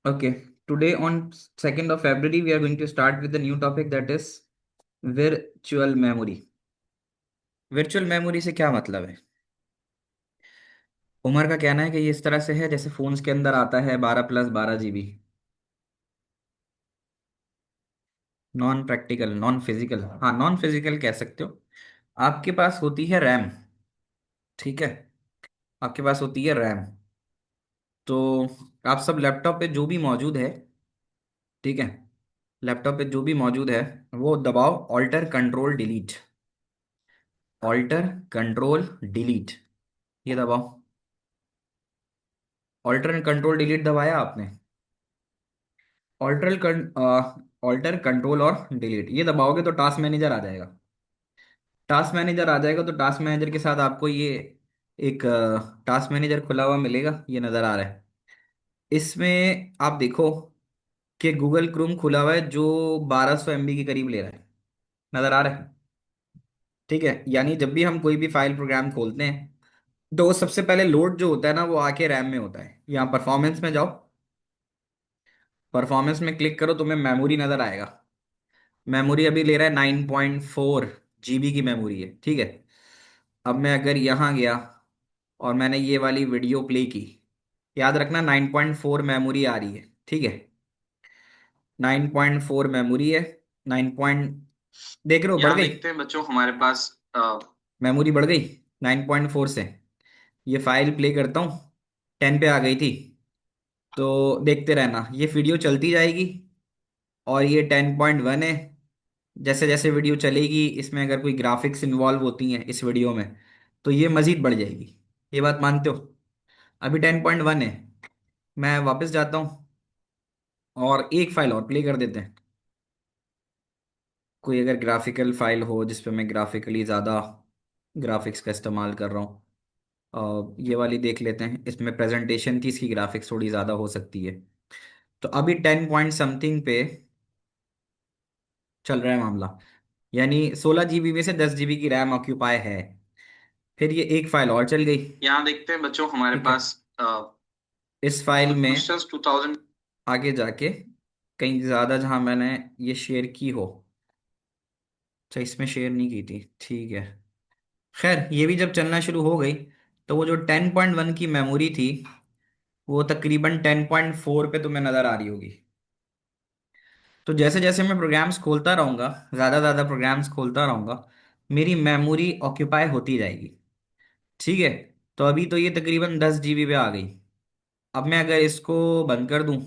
Okay, today on 2nd of February, we are going to start with the new topic that is virtual memory. Virtual memory से क्या मतलब है? उमर का कहना है कि ये इस तरह से है जैसे फोन्स के अंदर आता है 12+12 GB। Non practical, non physical, हाँ नॉन फिजिकल कह सकते हो। आपके पास होती है रैम, ठीक है। आपके पास होती है रैम। तो आप सब लैपटॉप पे जो भी मौजूद है, ठीक है, लैपटॉप पे जो भी मौजूद है वो दबाओ alter control delete. Alter control delete, ये दबाओ। ऑल्टर कंट्रोल डिलीट दबाया आपने? ऑल्टर ऑल्टर कंट्रोल और डिलीट ये दबाओगे तो टास्क मैनेजर आ जाएगा। टास्क मैनेजर आ जाएगा तो टास्क मैनेजर के साथ आपको ये एक टास्क मैनेजर खुला हुआ मिलेगा, ये नज़र आ रहा है। इसमें आप देखो कि गूगल क्रोम खुला हुआ है जो 1200 MB के करीब ले रहा है, नज़र आ रहा है। ठीक है, यानी जब भी हम कोई भी फाइल प्रोग्राम खोलते हैं तो वो सबसे पहले लोड जो होता है ना वो आके रैम में होता है। यहाँ परफॉर्मेंस में जाओ, परफॉर्मेंस में क्लिक करो, तुम्हें मेमोरी नज़र आएगा। मेमोरी अभी ले रहा है 9.4 GB की मेमोरी है, ठीक है। अब मैं अगर यहाँ गया और मैंने ये वाली वीडियो प्ले की, याद रखना 9.4 मेमोरी आ रही है, ठीक है। 9.4 मेमोरी है। 9 पॉइंट, देख रहे हो बढ़ यहाँ गई? देखते हैं बच्चों हमारे पास मेमोरी बढ़ गई 9.4 से। ये फाइल प्ले करता हूँ, 10 पे आ गई थी। तो देखते रहना, ये वीडियो चलती जाएगी और ये 10.1 है। जैसे जैसे वीडियो चलेगी इसमें अगर कोई ग्राफिक्स इन्वॉल्व होती हैं इस वीडियो में तो ये मजीद बढ़ जाएगी। ये बात मानते हो? अभी 10.1 है। मैं वापस जाता हूँ और एक फाइल और प्ले कर देते हैं। कोई अगर ग्राफिकल फाइल हो जिसपे मैं ग्राफिकली ज़्यादा ग्राफिक्स का इस्तेमाल कर रहा हूँ, ये वाली देख लेते हैं। इसमें प्रेजेंटेशन की इसकी ग्राफिक्स थोड़ी ज़्यादा हो सकती है। तो अभी 10 पॉइंट समथिंग पे चल रहा है मामला, यानी 16 GB में से 10 GB की रैम ऑक्यूपाई है। फिर ये एक फाइल और चल गई, यहाँ देखते हैं बच्चों हमारे ठीक है। पास इस फाइल में रूस्टर्स 2000। आगे जाके कहीं ज़्यादा जहाँ मैंने ये शेयर की हो, अच्छा इसमें शेयर नहीं की थी, ठीक है। खैर ये भी जब चलना शुरू हो गई तो वो जो 10.1 की मेमोरी थी वो तकरीबन 10.4 पे तुम्हें नज़र आ रही होगी। तो जैसे जैसे मैं प्रोग्राम्स खोलता रहूँगा, ज़्यादा ज़्यादा प्रोग्राम्स खोलता रहूँगा, मेरी मेमोरी ऑक्यूपाई होती जाएगी, ठीक है। तो अभी तो ये तकरीबन 10 GB पे आ गई। अब मैं अगर इसको बंद कर दूं,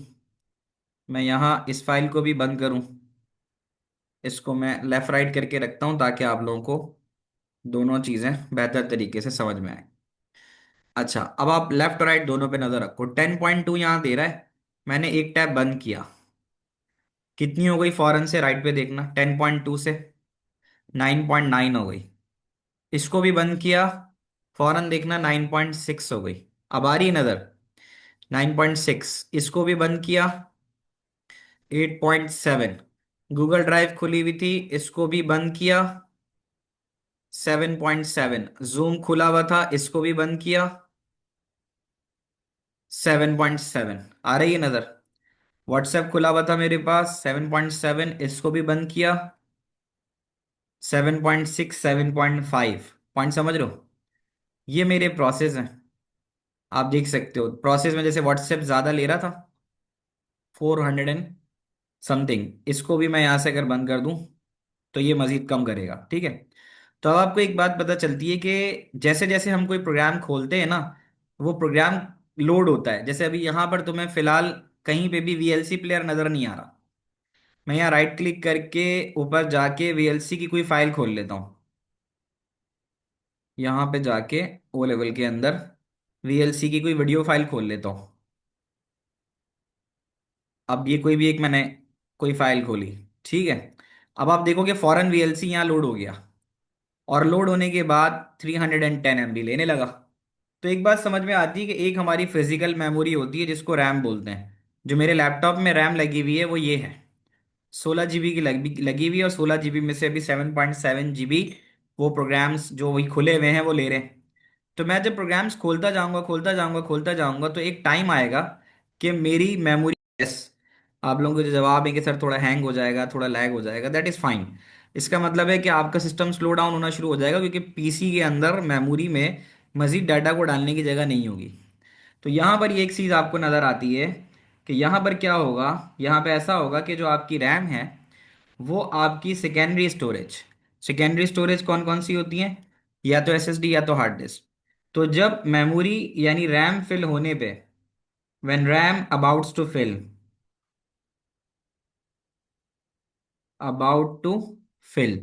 मैं यहाँ इस फाइल को भी बंद करूं, इसको मैं लेफ्ट राइट करके रखता हूं ताकि आप लोगों को दोनों चीज़ें बेहतर तरीके से समझ में आए। अच्छा, अब आप लेफ्ट राइट दोनों पे नज़र रखो। 10.2 यहाँ दे रहा है, मैंने एक टैब बंद किया, कितनी हो गई? फौरन से राइट पे देखना, 10.2 से 9.9 हो गई। इसको भी बंद किया, फौरन देखना 9.6 हो गई। अब आ रही है नज़र? 9.6। इसको भी बंद किया, 8.7। गूगल ड्राइव खुली हुई थी, इसको भी बंद किया, 7.7। जूम खुला हुआ था, इसको भी बंद किया, 7.7। आ रही है नजर? व्हाट्सएप खुला हुआ था मेरे पास, 7.7, इसको भी बंद किया, 7.6, 7.5। पॉइंट समझ रहे हो? ये मेरे प्रोसेस हैं। आप देख सकते हो प्रोसेस में जैसे व्हाट्सएप ज्यादा ले रहा था, 400 एंड समथिंग, इसको भी मैं यहां से अगर बंद कर दूं तो ये मजीद कम करेगा, ठीक है। तो अब आपको एक बात पता चलती है कि जैसे जैसे हम कोई प्रोग्राम खोलते हैं ना, वो प्रोग्राम लोड होता है। जैसे अभी यहाँ पर तुम्हें फिलहाल कहीं पे भी वीएलसी प्लेयर नजर नहीं आ रहा। मैं यहाँ राइट क्लिक करके ऊपर जाके वीएलसी की कोई फाइल खोल लेता हूँ। यहाँ पे जाके ओ लेवल के अंदर वीएलसी की कोई वीडियो फाइल खोल लेता हूँ। अब ये कोई भी एक मैंने कोई फाइल खोली, ठीक है। अब आप देखोगे फौरन वीएलसी यहाँ लोड हो गया, और लोड होने के बाद 310 MB लेने लगा। तो एक बात समझ में आती है कि एक हमारी फिजिकल मेमोरी होती है जिसको रैम बोलते हैं। जो मेरे लैपटॉप में रैम लगी हुई है वो ये है, 16 GB की लगी हुई है। और 16 GB में से अभी 7.7 GB वो प्रोग्राम्स जो वही खुले हुए हैं वो ले रहे हैं। तो मैं जब प्रोग्राम्स खोलता जाऊंगा खोलता जाऊंगा खोलता जाऊंगा तो एक टाइम आएगा कि मेरी मेमोरी यस, आप लोगों को जो जवाब है कि सर थोड़ा हैंग हो जाएगा, थोड़ा लैग हो जाएगा, दैट इज फाइन। इसका मतलब है कि आपका सिस्टम स्लो डाउन होना शुरू हो जाएगा, क्योंकि पीसी के अंदर मेमोरी में मजीद डाटा को डालने की जगह नहीं होगी। तो यहाँ पर ये एक चीज़ आपको नज़र आती है कि यहाँ पर क्या होगा। यहाँ पे ऐसा होगा कि जो आपकी रैम है वो आपकी सेकेंडरी स्टोरेज, सेकेंडरी स्टोरेज कौन कौन सी होती है, या तो एसएसडी या तो हार्ड डिस्क। तो जब मेमोरी यानी रैम फिल होने पे, when RAM abouts to fill, about to fill,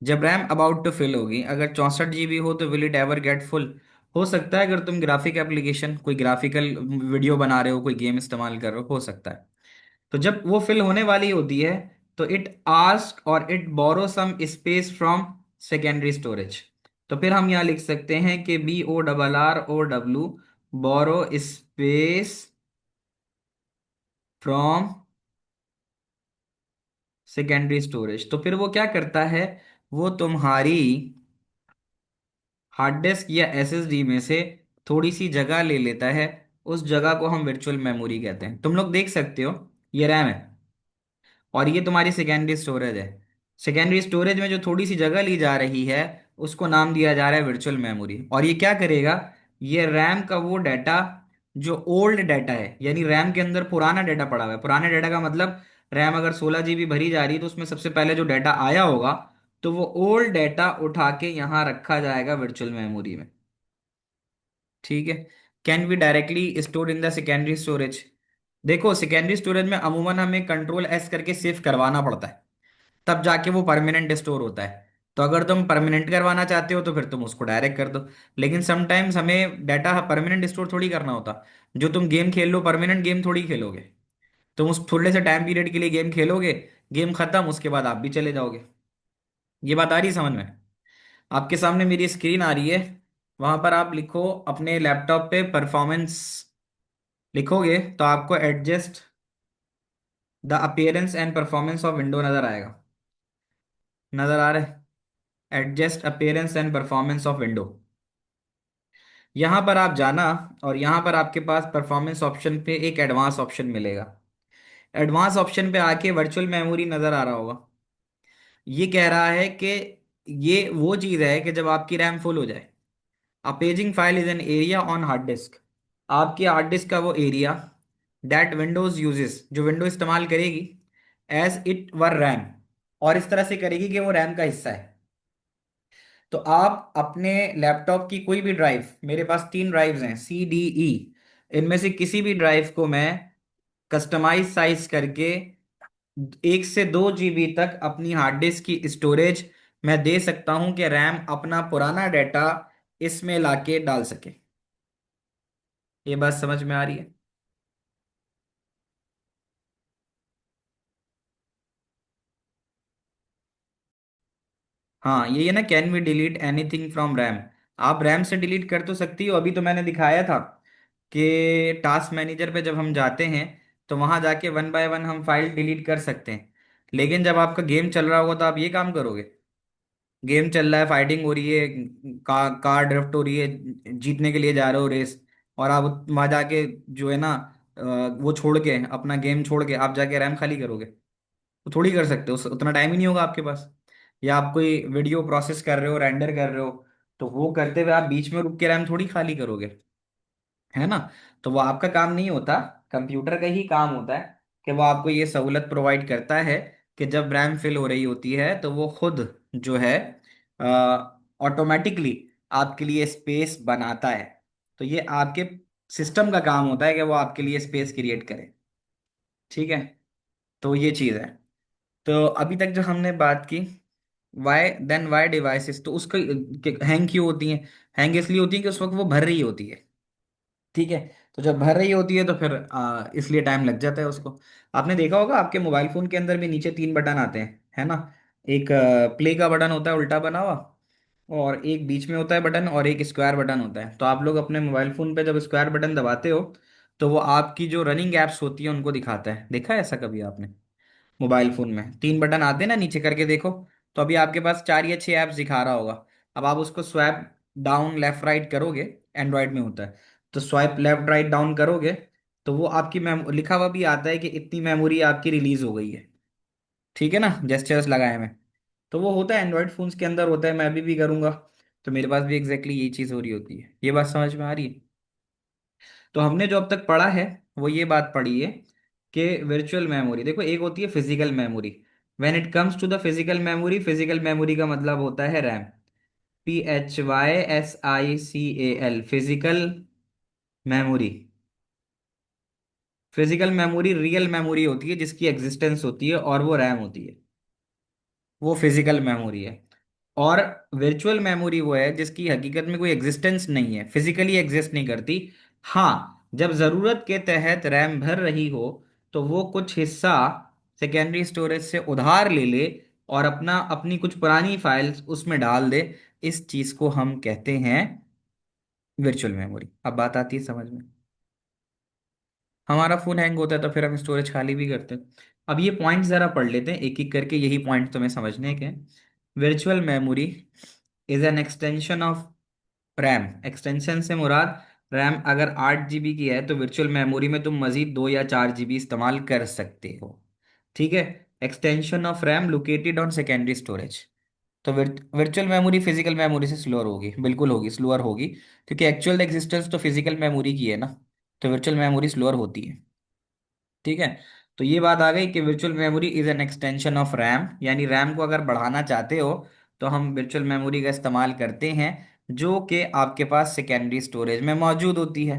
जब रैम अबाउट टू फिल होगी, अगर 64 GB हो तो will it ever get full? हो सकता है, अगर तुम ग्राफिक एप्लीकेशन कोई ग्राफिकल वीडियो बना रहे हो, कोई गेम इस्तेमाल कर रहे हो सकता है। तो जब वो फिल होने वाली होती है तो इट आस्क और it borrow some space from secondary storage. तो फिर हम यहाँ लिख सकते हैं कि BORROW, borrow space from secondary storage. तो फिर वो क्या करता है, वो तुम्हारी हार्ड डिस्क या एसएसडी में से थोड़ी सी जगह ले लेता है। उस जगह को हम वर्चुअल मेमोरी कहते हैं। तुम लोग देख सकते हो, ये रैम है और ये तुम्हारी सेकेंडरी स्टोरेज है। सेकेंडरी स्टोरेज में जो थोड़ी सी जगह ली जा रही है उसको नाम दिया जा रहा है वर्चुअल मेमोरी। और ये क्या करेगा, ये रैम का वो डाटा जो ओल्ड डाटा है, यानी रैम के अंदर पुराना डाटा पड़ा हुआ है। पुराने डाटा का मतलब, रैम अगर 16 GB भरी जा रही है तो उसमें सबसे पहले जो डाटा आया होगा, तो वो ओल्ड डाटा उठा के यहाँ रखा जाएगा वर्चुअल मेमोरी में। ठीक है। Can be directly store in the secondary storage. देखो सेकेंडरी स्टोरेज में अमूमन हमें कंट्रोल S करके सेव करवाना पड़ता है, तब जाके वो परमानेंट स्टोर होता है। तो अगर तुम परमानेंट करवाना चाहते हो तो फिर तुम उसको डायरेक्ट कर दो। लेकिन समटाइम्स हमें डाटा परमानेंट स्टोर थोड़ी करना होता। जो तुम गेम खेल लो, परमानेंट गेम थोड़ी खेलोगे। तुम उस थोड़े से टाइम पीरियड के लिए गेम खेलोगे, गेम खत्म, उसके बाद आप भी चले जाओगे। ये बात आ रही है समझ में? आपके सामने मेरी स्क्रीन आ रही है, वहां पर आप लिखो अपने लैपटॉप पे परफॉर्मेंस, लिखोगे तो आपको adjust the appearance and performance of window नजर आएगा। नजर आ रहा है, adjust appearance and performance of window. यहां पर आप जाना और यहां पर आपके पास परफॉर्मेंस ऑप्शन पे एक एडवांस ऑप्शन मिलेगा। एडवांस ऑप्शन पे आके वर्चुअल मेमोरी नजर आ रहा होगा। ये कह रहा है कि ये वो चीज है कि जब आपकी रैम फुल हो जाए, a paging file is an area on hard disk, आपकी हार्ड डिस्क का वो एरिया दैट विंडोज यूजेस, जो विंडो इस्तेमाल करेगी, एज इट वर रैम, और इस तरह से करेगी कि वो रैम का हिस्सा है। तो आप अपने लैपटॉप की कोई भी ड्राइव, मेरे पास 3 ड्राइव्स हैं CDE, इनमें से किसी भी ड्राइव को मैं कस्टमाइज साइज करके 1 से 2 GB तक अपनी हार्ड डिस्क की स्टोरेज मैं दे सकता हूं कि रैम अपना पुराना डाटा इसमें लाके डाल सके। ये बात समझ में आ रही है? हाँ, ये है ना, can we delete anything from RAM. आप रैम से डिलीट कर तो सकती हो। अभी तो मैंने दिखाया था कि टास्क मैनेजर पे जब हम जाते हैं तो वहां जाके वन बाय वन हम फाइल डिलीट कर सकते हैं। लेकिन जब आपका गेम चल रहा होगा तो आप ये काम करोगे? गेम चल रहा है, फाइटिंग हो रही है, कार ड्रिफ्ट हो रही है, जीतने के लिए जा रहे हो रेस, और आप वहां जाके जो है ना, वो छोड़ के, अपना गेम छोड़ के आप जाके रैम खाली करोगे? तो थोड़ी कर सकते हो, उतना टाइम ही नहीं होगा आपके पास। या आप कोई वीडियो प्रोसेस कर रहे हो, रेंडर कर रहे हो, तो वो करते हुए आप बीच में रुक के रैम थोड़ी खाली करोगे, है ना? तो वो आपका काम नहीं होता, कंप्यूटर का ही काम होता है कि वो आपको ये सहूलत प्रोवाइड करता है कि जब रैम फिल हो रही होती है तो वो खुद जो है ऑटोमेटिकली आपके लिए स्पेस बनाता है। तो ये आपके सिस्टम का काम होता है कि वो आपके लिए स्पेस क्रिएट करे। ठीक है। तो ये चीज़ है। तो अभी तक जो हमने बात की, वाई डिवाइसेस, तो उसका हैंग क्यों होती हैं? हैंग इसलिए होती है कि उस वक्त वो भर रही होती है। ठीक है। तो जब भर रही होती है तो फिर इसलिए टाइम लग जाता है उसको। आपने देखा होगा आपके मोबाइल फोन के अंदर भी नीचे 3 बटन आते हैं, है ना? एक प्ले का बटन होता है उल्टा बना हुआ, और एक बीच में होता है बटन, और एक स्क्वायर बटन होता है। तो आप लोग अपने मोबाइल फोन पे जब स्क्वायर बटन दबाते हो तो वो आपकी जो रनिंग एप्स होती है उनको दिखाता है। देखा है ऐसा कभी आपने? मोबाइल फोन में 3 बटन आते हैं ना, नीचे करके देखो। तो अभी आपके पास 4 या 6 ऐप्स दिखा रहा होगा। अब आप उसको स्वैप डाउन लेफ्ट राइट करोगे, एंड्रॉयड में होता है, तो स्वाइप लेफ्ट राइट डाउन करोगे तो वो आपकी लिखा हुआ भी आता है कि इतनी मेमोरी आपकी रिलीज हो गई है। ठीक है ना, जेस्चर्स लगाए मैं। तो वो होता है एंड्रॉयड फोन्स के अंदर होता है, मैं भी करूंगा। तो मेरे पास भी एग्जैक्टली यही चीज हो रही होती है। ये बात समझ में आ रही है? तो हमने जो अब तक पढ़ा है वो ये बात पढ़ी है कि वर्चुअल मेमोरी, देखो एक होती है physical memory. When it comes to the physical memory का मतलब होता है RAM. PHYSICAL, physical memory. Physical memory real memory होती है जिसकी एग्जिस्टेंस होती है, और वो रैम होती है। वो फिजिकल मेमोरी है। और वर्चुअल मेमोरी वो है जिसकी हकीकत में कोई एग्जिस्टेंस नहीं है, फिजिकली एग्जिस्ट नहीं करती। हाँ, जब जरूरत के तहत रैम भर रही हो तो वो कुछ हिस्सा सेकेंडरी स्टोरेज से उधार ले ले और अपनी कुछ पुरानी फाइल्स उसमें डाल दे। इस चीज को हम कहते हैं वर्चुअल मेमोरी। अब बात आती है समझ में। हमारा फोन हैंग होता है तो फिर हम स्टोरेज खाली भी करते हैं। अब ये पॉइंट जरा पढ़ लेते हैं एक एक करके, यही पॉइंट तुम्हें समझने के। Virtual memory is an extension of RAM. Extension से मुराद, रैम अगर 8 GB की है तो वर्चुअल मेमोरी में तुम मजीद 2 या 4 GB इस्तेमाल कर सकते हो। ठीक है। Extension of RAM located on secondary storage. तो वर्चुअल मेमोरी फिजिकल मेमोरी से स्लोअर होगी, बिल्कुल होगी, स्लोअर होगी। क्योंकि एक्चुअल एग्जिस्टेंस तो फिजिकल मेमोरी की है ना। तो वर्चुअल मेमोरी स्लोअर होती है। ठीक है। तो ये बात आ गई कि virtual memory is an extension of RAM, यानी रैम को अगर बढ़ाना चाहते हो तो हम वर्चुअल मेमोरी का इस्तेमाल करते हैं, जो कि आपके पास सेकेंडरी स्टोरेज में मौजूद होती है।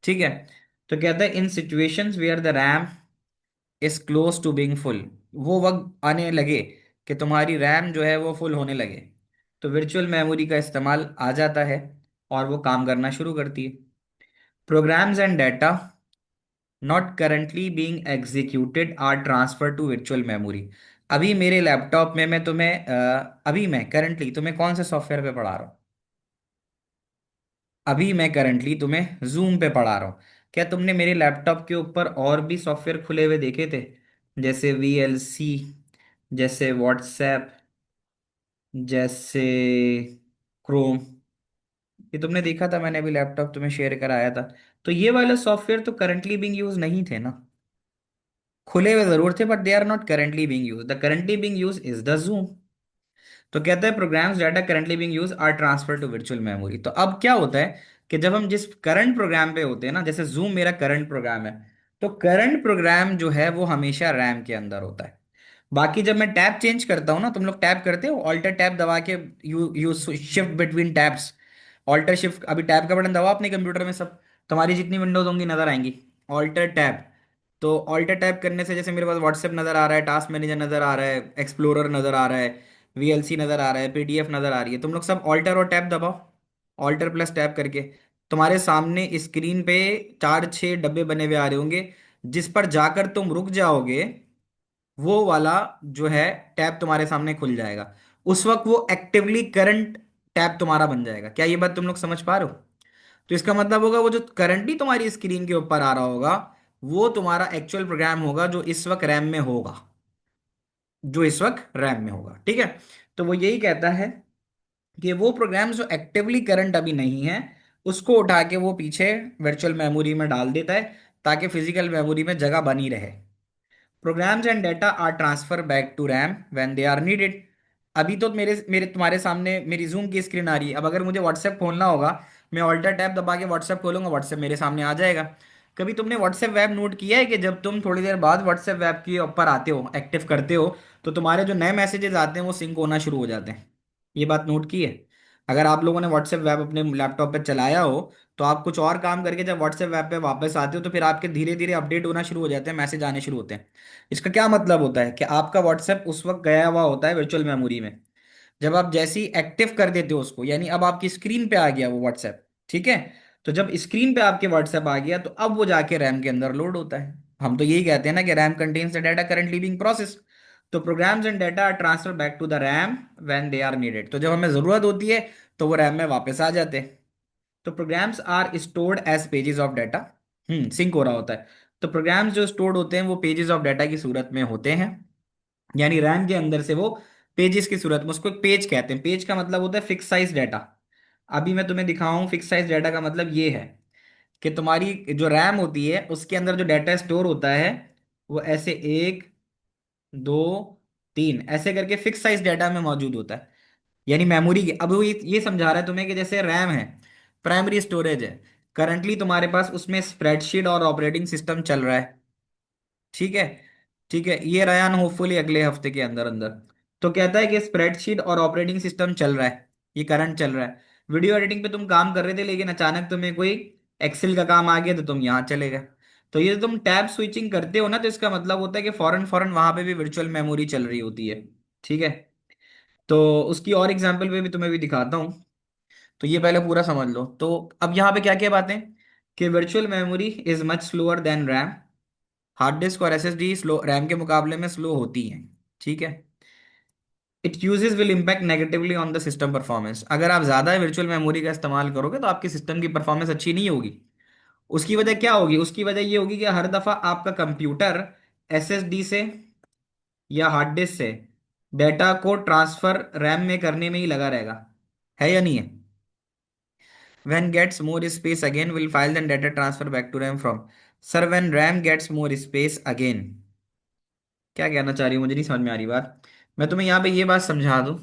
ठीक है। तो कहता है in situations where the RAM is close to being full, वो वक्त आने लगे कि तुम्हारी रैम जो है वो फुल होने लगे, तो वर्चुअल मेमोरी का इस्तेमाल आ जाता है और वो काम करना शुरू करती है। Programs and data not currently being executed are transfer to virtual memory. अभी मेरे लैपटॉप में मैं तुम्हें अभी मैं करंटली तुम्हें कौन से सॉफ्टवेयर पे पढ़ा रहा हूँ? अभी मैं करंटली तुम्हें जूम पे पढ़ा रहा हूँ। क्या तुमने मेरे लैपटॉप के ऊपर और भी सॉफ्टवेयर खुले हुए देखे थे? जैसे VLC, जैसे व्हाट्सएप, जैसे क्रोम। ये तुमने देखा था, मैंने अभी लैपटॉप तुम्हें शेयर कराया था। तो ये वाले सॉफ्टवेयर तो करंटली बीइंग यूज नहीं थे ना। खुले हुए जरूर थे but they are not currently being use, the currently being use is the zoom. तो कहता है programs data currently being use are transfer to virtual memory. तो अब क्या होता है कि जब हम जिस करंट प्रोग्राम पे होते हैं ना, जैसे जूम मेरा करंट प्रोग्राम है, तो करंट प्रोग्राम जो है वो हमेशा रैम के अंदर होता है। बाकी जब मैं टैब चेंज करता हूँ ना, तुम लोग टैब करते हो, ऑल्टर टैब दबा के you you shift between tabs. Alter shift, अभी टैब का बटन दबाओ अपने कंप्यूटर में, सब तुम्हारी जितनी विंडोज होंगी नजर आएंगी। Alter tab. तो ऑल्टर टैब करने से जैसे मेरे पास व्हाट्सएप नजर आ रहा है, टास्क मैनेजर नजर आ रहा है, एक्सप्लोरर नजर आ रहा है, VLC नजर आ रहा है, PDF नजर आ रही है, तुम लोग सब ऑल्टर और टैब दबाओ। ऑल्टर प्लस टैब करके तुम्हारे सामने स्क्रीन पे 4 6 डब्बे बने हुए आ रहे होंगे। जिस पर जाकर तुम रुक जाओगे वो वाला जो है टैब तुम्हारे सामने खुल जाएगा। उस वक्त वो एक्टिवली करंट टैब तुम्हारा बन जाएगा। क्या ये बात तुम लोग समझ पा रहे हो? तो इसका मतलब होगा वो जो करंटली तुम्हारी स्क्रीन के ऊपर आ रहा होगा वो तुम्हारा एक्चुअल प्रोग्राम होगा जो इस वक्त रैम में होगा। जो इस वक्त रैम में होगा। ठीक है। तो वो यही कहता है कि वो प्रोग्राम जो एक्टिवली करंट अभी नहीं है उसको उठा के वो पीछे वर्चुअल मेमोरी में डाल देता है ताकि फिजिकल मेमोरी में जगह बनी रहे। Programs and data are transfer back to RAM when they are needed. अभी तो मेरे मेरे तुम्हारे सामने मेरी जूम की स्क्रीन आ रही है। अब अगर मुझे व्हाट्सएप खोलना होगा, मैं ऑल्टर टैब दबा के व्हाट्सएप खोलूंगा, व्हाट्सएप मेरे सामने आ जाएगा। कभी तुमने व्हाट्सएप वेब नोट किया है कि जब तुम थोड़ी देर बाद व्हाट्सएप वेब के ऊपर आते हो, एक्टिव करते हो, तो तुम्हारे जो नए मैसेजेस आते हैं वो सिंक होना शुरू हो जाते हैं? ये बात नोट की है? अगर आप लोगों ने व्हाट्सएप वेब अपने लैपटॉप पे चलाया हो तो आप कुछ और काम करके जब व्हाट्सएप वेब पे वापस आते हो तो फिर आपके धीरे धीरे अपडेट होना शुरू हो जाते हैं, मैसेज आने शुरू होते हैं। इसका क्या मतलब होता है कि आपका व्हाट्सएप उस वक्त गया हुआ होता है वर्चुअल मेमोरी में। जब आप जैसे ही एक्टिव कर देते हो उसको, यानी अब आपकी स्क्रीन पे आ गया वो व्हाट्सएप। ठीक है। तो जब स्क्रीन पे आपके व्हाट्सएप आ गया तो अब वो जाके रैम के अंदर लोड होता है। हम तो यही कहते हैं ना कि RAM contains the data currently being process. तो programs and data are transfer back to the RAM when they are needed. तो जब हमें जरूरत होती है तो वो रैम में वापस आ जाते हैं। तो programs are stored as pages of data. Sync हो रहा होता है। तो प्रोग्राम्स जो स्टोर्ड होते हैं वो पेजेस ऑफ डाटा की सूरत में होते हैं, यानी रैम के अंदर से वो पेजेस की सूरत में, उसको एक पेज कहते हैं। पेज का मतलब होता है फिक्स साइज डाटा। अभी मैं तुम्हें दिखाऊं फिक्स साइज डाटा का मतलब ये है कि तुम्हारी जो रैम होती है उसके अंदर जो डाटा स्टोर होता है वो ऐसे एक, दो, तीन ऐसे करके फिक्स साइज डाटा में मौजूद होता है। यानी मेमोरी की, अब वो ये समझा रहा है तुम्हें कि जैसे रैम है, प्राइमरी स्टोरेज है, करंटली तुम्हारे पास उसमें स्प्रेडशीट और ऑपरेटिंग सिस्टम चल रहा है। ठीक है। ठीक है, ये रयान होपफुली अगले हफ्ते के अंदर अंदर। तो कहता है कि स्प्रेडशीट और ऑपरेटिंग सिस्टम चल रहा है, ये करंट चल रहा है। वीडियो एडिटिंग पे तुम काम कर रहे थे लेकिन अचानक तुम्हें कोई एक्सेल का काम आ गया तो तुम यहाँ चले गए। तो ये तुम टैब स्विचिंग करते हो ना, तो इसका मतलब होता है कि फौरन फौरन वहां पे भी वर्चुअल मेमोरी चल रही होती है। ठीक है। तो उसकी और एग्जांपल पे भी तुम्हें भी दिखाता हूँ। तो ये पहले पूरा समझ लो। तो अब यहाँ पे क्या क्या बातें, कि virtual memory is much slower then RAM. Hard disk और एसएसडी स्लो रैम के मुकाबले में स्लो होती हैं। ठीक है। It uses will impact negatively on the system performance. अगर आप ज्यादा वर्चुअल मेमोरी का इस्तेमाल करोगे तो आपकी सिस्टम की परफॉर्मेंस अच्छी नहीं होगी। उसकी वजह क्या होगी, उसकी वजह ये होगी कि हर दफा आपका कंप्यूटर एसएसडी से या हार्ड डिस्क से डेटा को ट्रांसफर रैम में करने में ही लगा रहेगा। है या नहीं है? When gets more space again will file the data transfer back to RAM from. Sir, when RAM gets more space again, क्या कहना चाह रही हूँ मुझे नहीं समझ में आ रही बात। मैं तुम्हें यहाँ पे ये बात समझा दूँ।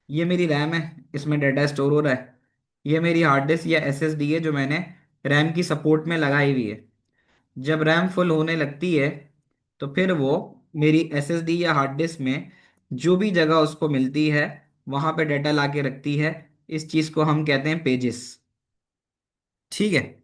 ये मेरी रैम है, इसमें डाटा स्टोर हो रहा है। ये मेरी हार्ड डिस्क या एसएसडी है जो मैंने रैम की सपोर्ट में लगाई हुई है। जब रैम फुल होने लगती है तो फिर वो मेरी एसएसडी या हार्ड डिस्क में जो भी जगह उसको मिलती है वहां पे डाटा ला के रखती है। इस चीज को हम कहते हैं पेजेस। ठीक है।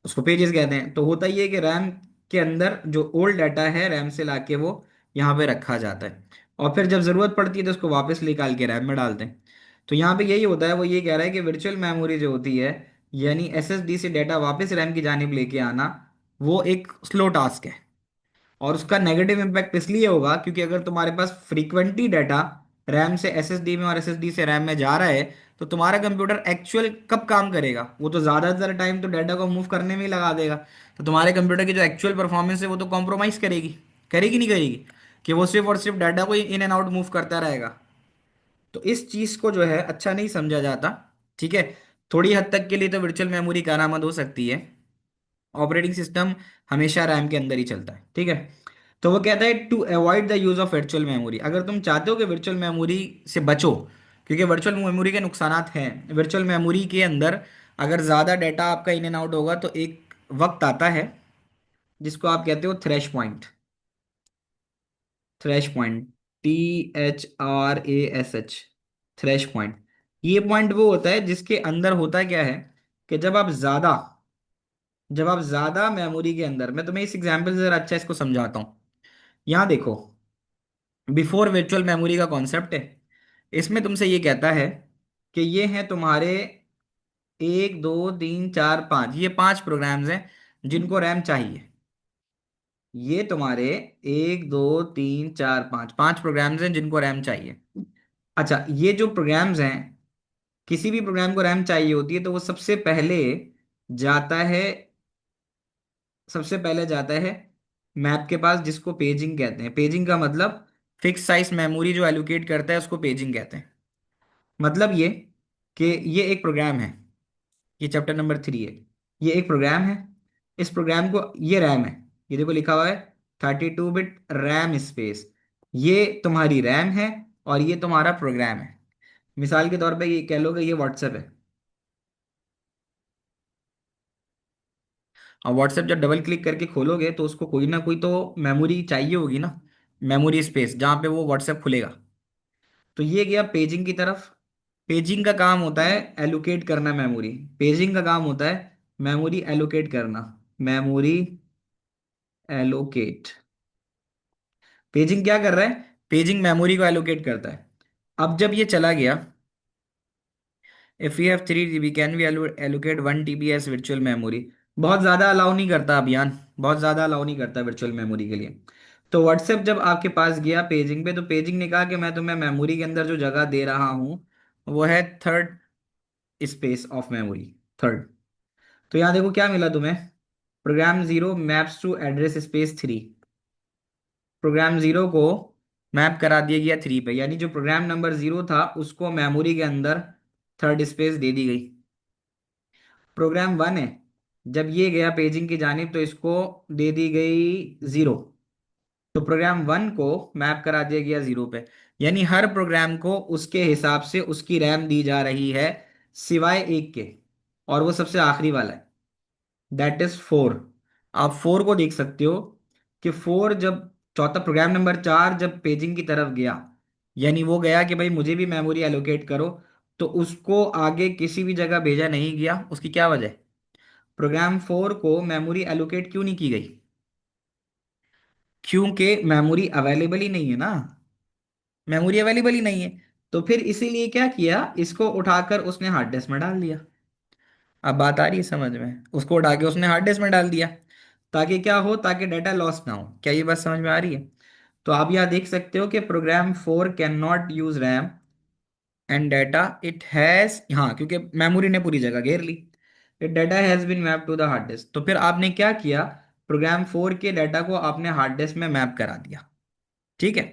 उसको पेजेस कहते हैं। तो होता ही है कि रैम के अंदर जो ओल्ड डाटा है रैम से लाके वो यहाँ पे रखा जाता है, और फिर जब जरूरत पड़ती है तो उसको वापस निकाल के रैम में डालते हैं। तो यहाँ पे यही होता है, वो ये कह रहा है कि वर्चुअल मेमोरी जो होती है, यानी एसएसडी से डाटा वापस रैम की जानिब लेके आना, वो एक स्लो टास्क है। और उसका नेगेटिव इम्पैक्ट इसलिए होगा क्योंकि अगर तुम्हारे पास फ्रीक्वेंटली डाटा रैम से एसएसडी में और एसएसडी से रैम में जा रहा है तो तुम्हारा कंप्यूटर एक्चुअल कब काम करेगा, वो तो ज़्यादातर टाइम तो डाटा को मूव करने में ही लगा देगा। तो तुम्हारे कंप्यूटर की जो एक्चुअल परफॉर्मेंस है वो तो कॉम्प्रोमाइज़ करेगी। करेगी नहीं करेगी? कि वो सिर्फ और सिर्फ डाटा को इन एंड आउट मूव करता रहेगा। तो इस चीज़ को जो है अच्छा नहीं समझा जाता। ठीक है। थोड़ी हद तक के लिए तो वर्चुअल मेमोरी कारआमद हो सकती है। ऑपरेटिंग सिस्टम हमेशा रैम के अंदर ही चलता है। ठीक है। तो वो कहता है to avoid the use of virtual memory, अगर तुम चाहते हो कि वर्चुअल मेमोरी से बचो, क्योंकि वर्चुअल मेमोरी के नुकसानात हैं। वर्चुअल मेमोरी के अंदर अगर ज़्यादा डाटा आपका इन एंड आउट होगा तो एक वक्त आता है जिसको आप कहते हो thresh point. Thresh point, THRASH, thresh point. ये पॉइंट वो होता है जिसके अंदर होता क्या है, कि जब आप ज्यादा मेमोरी के अंदर, मैं तुम्हें इस एग्जांपल से जरा अच्छा इसको समझाता हूँ। यहाँ देखो, बिफोर वर्चुअल मेमोरी का कॉन्सेप्ट है। इसमें तुमसे ये कहता है कि ये हैं तुम्हारे एक, दो, तीन, चार, पाँच, ये पांच प्रोग्राम्स हैं जिनको रैम चाहिए। ये तुम्हारे एक, दो, तीन, चार, पाँच, पांच प्रोग्राम्स हैं जिनको रैम चाहिए। अच्छा, ये जो प्रोग्राम्स हैं, किसी भी प्रोग्राम को रैम चाहिए होती है तो वो जाता है सबसे पहले जाता है मैप के पास, जिसको पेजिंग कहते हैं। पेजिंग का मतलब फिक्स साइज मेमोरी जो एलोकेट करता है उसको पेजिंग कहते हैं। मतलब ये कि ये एक प्रोग्राम है, ये चैप्टर नंबर 3 है। ये एक प्रोग्राम है, इस प्रोग्राम को, ये रैम है, ये देखो लिखा हुआ है 32 बिट रैम स्पेस। ये तुम्हारी रैम है और ये तुम्हारा प्रोग्राम है। मिसाल के तौर पे ये कह लो कि ये व्हाट्सएप है। और व्हाट्सएप जब डबल क्लिक करके खोलोगे तो उसको कोई ना कोई तो मेमोरी चाहिए होगी ना, मेमोरी स्पेस जहाँ पे वो व्हाट्सएप खुलेगा। तो ये गया पेजिंग की तरफ। पेजिंग का काम होता है एलोकेट करना मेमोरी। पेजिंग का काम होता है मेमोरी एलोकेट करना। Memory allocate. पेजिंग क्या कर रहा है? पेजिंग मेमोरी को एलोकेट करता है। अब जब ये चला गया, if you have 3 GB can we allocate 1 TB as virtual memory. बहुत ज़्यादा अलाउ नहीं करता अभियान, बहुत ज़्यादा अलाउ नहीं करता वर्चुअल मेमोरी के लिए। तो व्हाट्सएप जब आपके पास गया पेजिंग पे, तो पेजिंग ने कहा कि मैं तुम्हें मेमोरी के अंदर जो जगह दे रहा हूँ वो है third space of memory, third. तो यहाँ देखो क्या मिला तुम्हें, program zero maps to address space 3। Program zero को मैप करा दिया गया 3 पे, यानी जो प्रोग्राम नंबर जीरो था उसको मेमोरी के अंदर थर्ड स्पेस दे दी गई। प्रोग्राम वन है, जब ये गया पेजिंग की जानिब तो इसको दे दी गई जीरो, तो प्रोग्राम वन को मैप करा दिया गया जीरो पे। यानी हर प्रोग्राम को उसके हिसाब से उसकी रैम दी जा रही है, सिवाय एक के, और वो सबसे आखिरी वाला है, दैट इज फोर। आप फोर को देख सकते हो कि फोर जब चौथा प्रोग्राम नंबर चार जब पेजिंग की तरफ गया, यानी वो गया कि भाई मुझे भी मेमोरी एलोकेट करो, तो उसको आगे किसी भी जगह भेजा नहीं गया। उसकी क्या वजह है? प्रोग्राम फोर को मेमोरी एलोकेट क्यों नहीं की गई? क्योंकि मेमोरी अवेलेबल ही नहीं है ना, मेमोरी अवेलेबल ही नहीं है। तो फिर इसीलिए क्या किया, इसको उठाकर उसने हार्ड डिस्क में डाल दिया। अब बात आ रही है समझ में? उसको उठा के उसने हार्ड डिस्क में डाल दिया, ताकि क्या हो, ताकि डाटा लॉस ना हो। क्या ये बात समझ में आ रही है? तो आप यहाँ देख सकते हो कि program four can not use RAM and data it has, हाँ क्योंकि मेमोरी ने पूरी जगह घेर ली, it data has been map to the hard disk. तो फिर आपने क्या किया, प्रोग्राम फोर के डाटा को आपने हार्ड डिस्क में मैप करा दिया। ठीक है।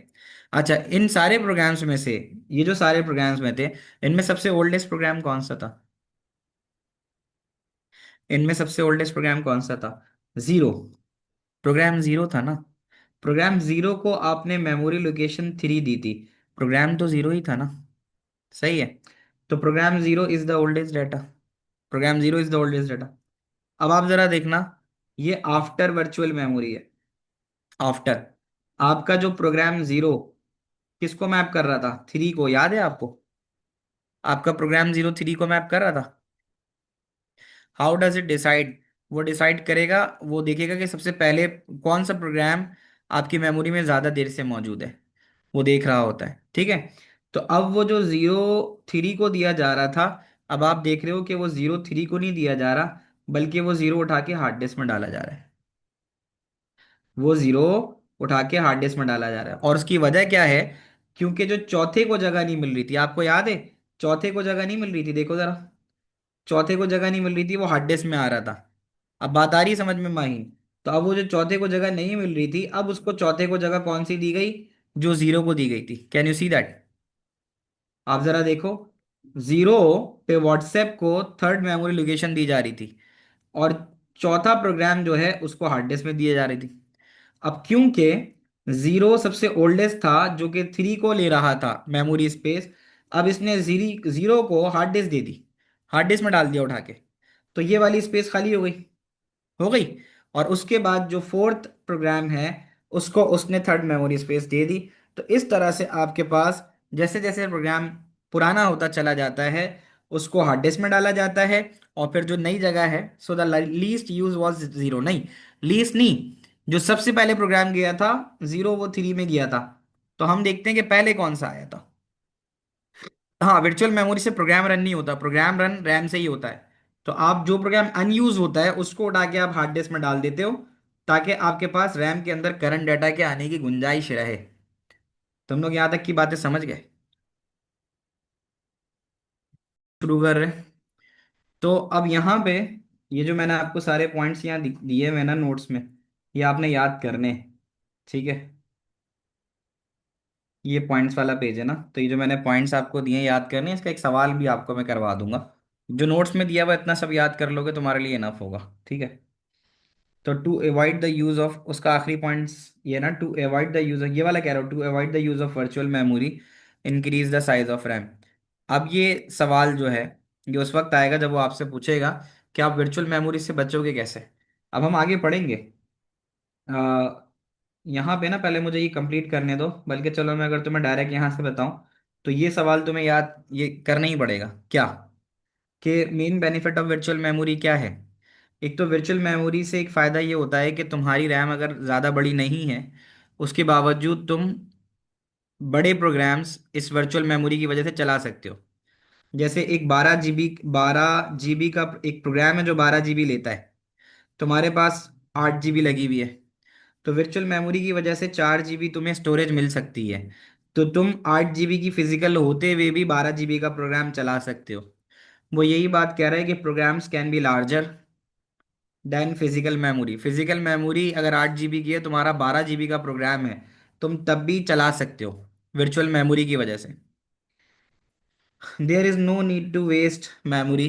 अच्छा, इन सारे प्रोग्राम्स में से, ये जो सारे प्रोग्राम्स में थे, इनमें सबसे ओल्डेस्ट प्रोग्राम कौन सा था? इनमें सबसे ओल्डेस्ट प्रोग्राम कौन सा था? जीरो। प्रोग्राम जीरो था ना। प्रोग्राम जीरो को आपने मेमोरी लोकेशन थ्री दी थी, प्रोग्राम तो जीरो ही था ना। सही है। तो program zero is the oldest data, program zero is the oldest data. अब आप जरा देखना, ये आफ्टर वर्चुअल मेमोरी है। आफ्टर, आपका जो प्रोग्राम जीरो किसको मैप कर रहा था? थ्री को, याद है आपको? आपका प्रोग्राम जीरो थ्री को मैप कर रहा था। How does it decide? वो डिसाइड करेगा, वो देखेगा कि सबसे पहले कौन सा प्रोग्राम आपकी मेमोरी में ज्यादा देर से मौजूद है, वो देख रहा होता है। ठीक है। तो अब वो जो जीरो थ्री को दिया जा रहा था, अब आप देख रहे हो कि वो जीरो थ्री को नहीं दिया जा रहा, बल्कि वो जीरो उठा के हार्ड डिस्क में डाला जा रहा है। वो जीरो उठा के हार्ड डिस्क में डाला जा रहा है, और उसकी वजह क्या है? क्योंकि जो चौथे को जगह नहीं मिल रही थी, आपको याद है? चौथे को जगह नहीं मिल रही थी, देखो जरा, चौथे को जगह नहीं मिल रही थी, वो हार्ड डिस्क में आ रहा था। अब बात आ रही है समझ में माही? तो अब वो जो चौथे को जगह नहीं मिल रही थी, अब उसको चौथे को जगह कौन सी दी गई? जो जीरो को दी गई थी। Can you see that? आप जरा देखो, जीरो पे व्हाट्सएप को थर्ड मेमोरी लोकेशन दी जा रही थी, और चौथा प्रोग्राम जो है उसको हार्ड डिस्क में दिए जा रही थी। अब क्योंकि जीरो सबसे ओल्डेस्ट था जो कि थ्री को ले रहा था मेमोरी स्पेस, अब इसने जीरो को हार्ड डिस्क दे दी, हार्ड डिस्क में डाल दिया उठा के, तो ये वाली स्पेस खाली हो गई, हो गई। और उसके बाद जो फोर्थ प्रोग्राम है, उसको उसने थर्ड मेमोरी स्पेस दे दी। तो इस तरह से आपके पास जैसे जैसे प्रोग्राम पुराना होता चला जाता है, उसको हार्ड डिस्क में डाला जाता है, और फिर जो नई जगह है, so the least use was zero, नहीं, लीस्ट नहीं, जो सबसे पहले प्रोग्राम गया था जीरो, वो थ्री में गया था। तो हम देखते हैं कि पहले कौन सा आया था। हाँ, वर्चुअल मेमोरी से प्रोग्राम रन नहीं होता, प्रोग्राम रन रैम से ही होता है। तो आप जो प्रोग्राम अनयूज होता है उसको उठा के आप हार्ड डिस्क में डाल देते हो, ताकि आपके पास रैम के अंदर करंट डाटा के आने की गुंजाइश रहे। तुम लोग यहाँ तक की बातें समझ गए? शुरू कर रहे हैं। तो अब यहाँ पे ये जो मैंने आपको सारे पॉइंट्स यहाँ दिए हुए ना नोट्स में, ये आपने याद करने हैं, ठीक है? ये पॉइंट्स वाला पेज है ना, तो ये जो मैंने पॉइंट्स आपको दिए याद करने हैं, इसका एक सवाल भी आपको मैं करवा दूंगा। जो नोट्स में दिया हुआ इतना सब याद कर लोगे तुम्हारे लिए इनफ होगा। ठीक है। तो to avoid the use of, उसका आखिरी पॉइंट्स ये ना, टू अवॉइड द यूज, ये वाला कह रहा हूँ, to avoid the use of virtual memory increase the size of RAM. अब ये सवाल जो है, ये उस वक्त आएगा जब वो आपसे पूछेगा कि आप वर्चुअल मेमोरी से बचोगे कैसे। अब हम आगे पढ़ेंगे। आ, यहाँ पे ना पहले मुझे ये कंप्लीट करने दो, बल्कि चलो मैं अगर तुम्हें डायरेक्ट यहाँ से बताऊं, तो ये सवाल तुम्हें याद ये करना ही पड़ेगा क्या, कि main benefit of virtual memory क्या है। एक तो वर्चुअल मेमोरी से एक फ़ायदा ये होता है कि तुम्हारी रैम अगर ज़्यादा बड़ी नहीं है, उसके बावजूद तुम बड़े प्रोग्राम्स इस वर्चुअल मेमोरी की वजह से चला सकते हो। जैसे एक 12 जीबी का एक प्रोग्राम है जो 12 जीबी लेता है, तुम्हारे पास 8 जीबी लगी हुई है, तो वर्चुअल मेमोरी की वजह से 4 जीबी तुम्हें स्टोरेज मिल सकती है। तो तुम 8 जीबी की फिजिकल होते हुए भी 12 जीबी का प्रोग्राम चला सकते हो। वो यही बात कह रहा है कि programs can be larger than physical memory. Physical memory अगर 8 जीबी की है, तुम्हारा 12 जीबी का प्रोग्राम है, तुम तब भी चला सकते हो वर्चुअल मेमोरी की वजह से। There is no need to waste memory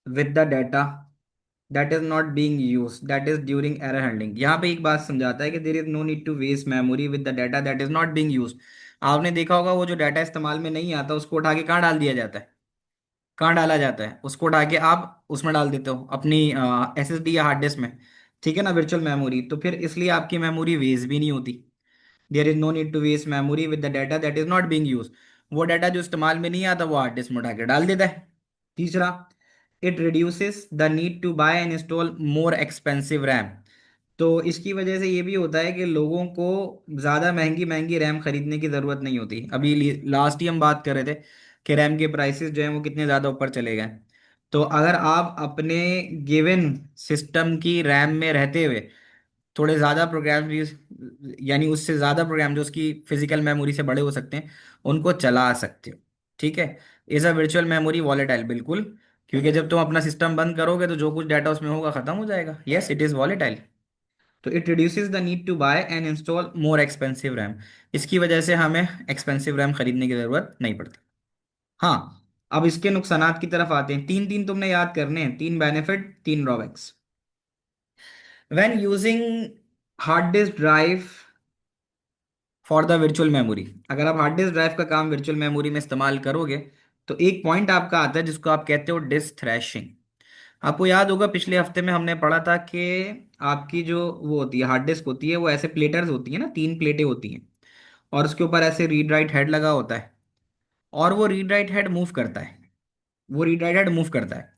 with the data that is not being use that is during error handling. यहाँ पे एक बात समझाता है कि there is no need to waste memory with the data that is not being use. आपने देखा होगा वो जो डाटा इस्तेमाल में नहीं आता उसको उठा के कहाँ डाल दिया जाता है? कहाँ डाला जाता है उसको उठा के? आप उसमें डाल देते हो अपनी एसएसडी या हार्ड डिस्क में, ठीक है ना, वर्चुअल मेमोरी। तो फिर इसलिए आपकी मेमोरी वेस्ट भी नहीं होती। There is no need to waste memory with the data that is not being use. वो डाटा जो इस्तेमाल में नहीं आता वो हार्ड डिस्क में उठा के डाल देता है। तीसरा, it reduces the need to buy and install more expensive RAM. तो इसकी वजह से ये भी होता है कि लोगों को ज़्यादा महंगी महंगी रैम खरीदने की ज़रूरत नहीं होती। अभी लास्ट ही हम बात कर रहे थे कि रैम के प्राइसेस जो हैं वो कितने ज़्यादा ऊपर चले गए। तो अगर आप अपने गिवन सिस्टम की रैम में रहते हुए थोड़े ज़्यादा प्रोग्राम भी, यानी उससे ज़्यादा प्रोग्राम जो उसकी फिजिकल मेमोरी से बड़े हो सकते हैं, उनको चला सकते हो, ठीक है। Is a virtual memory volatile? बिल्कुल, क्योंकि जब तुम अपना सिस्टम बंद करोगे तो जो कुछ डाटा उसमें होगा ख़त्म हो जाएगा। Yes, it is volatile. तो it reduces the need to buy and install more expensive RAM. इसकी वजह से हमें एक्सपेंसिव रैम खरीदने की ज़रूरत नहीं पड़ती। हाँ, अब इसके नुकसानात की तरफ आते हैं। तीन तीन तुमने याद करने हैं, तीन बेनिफिट तीन drawbacks. When using hard disk drive for the virtual memory, अगर आप हार्ड डिस्क ड्राइव का काम वर्चुअल मेमोरी में इस्तेमाल करोगे तो एक पॉइंट आपका आता है जिसको आप कहते हो डिस्क थ्रैशिंग। आपको याद होगा पिछले हफ्ते में हमने पढ़ा था कि आपकी जो वो होती है हार्ड डिस्क होती है वो ऐसे प्लेटर्स होती है ना, तीन प्लेटें होती हैं, और उसके ऊपर ऐसे रीड राइट हेड लगा होता है, और वो रीड राइट हेड मूव करता है। वो रीड राइट हेड मूव करता है।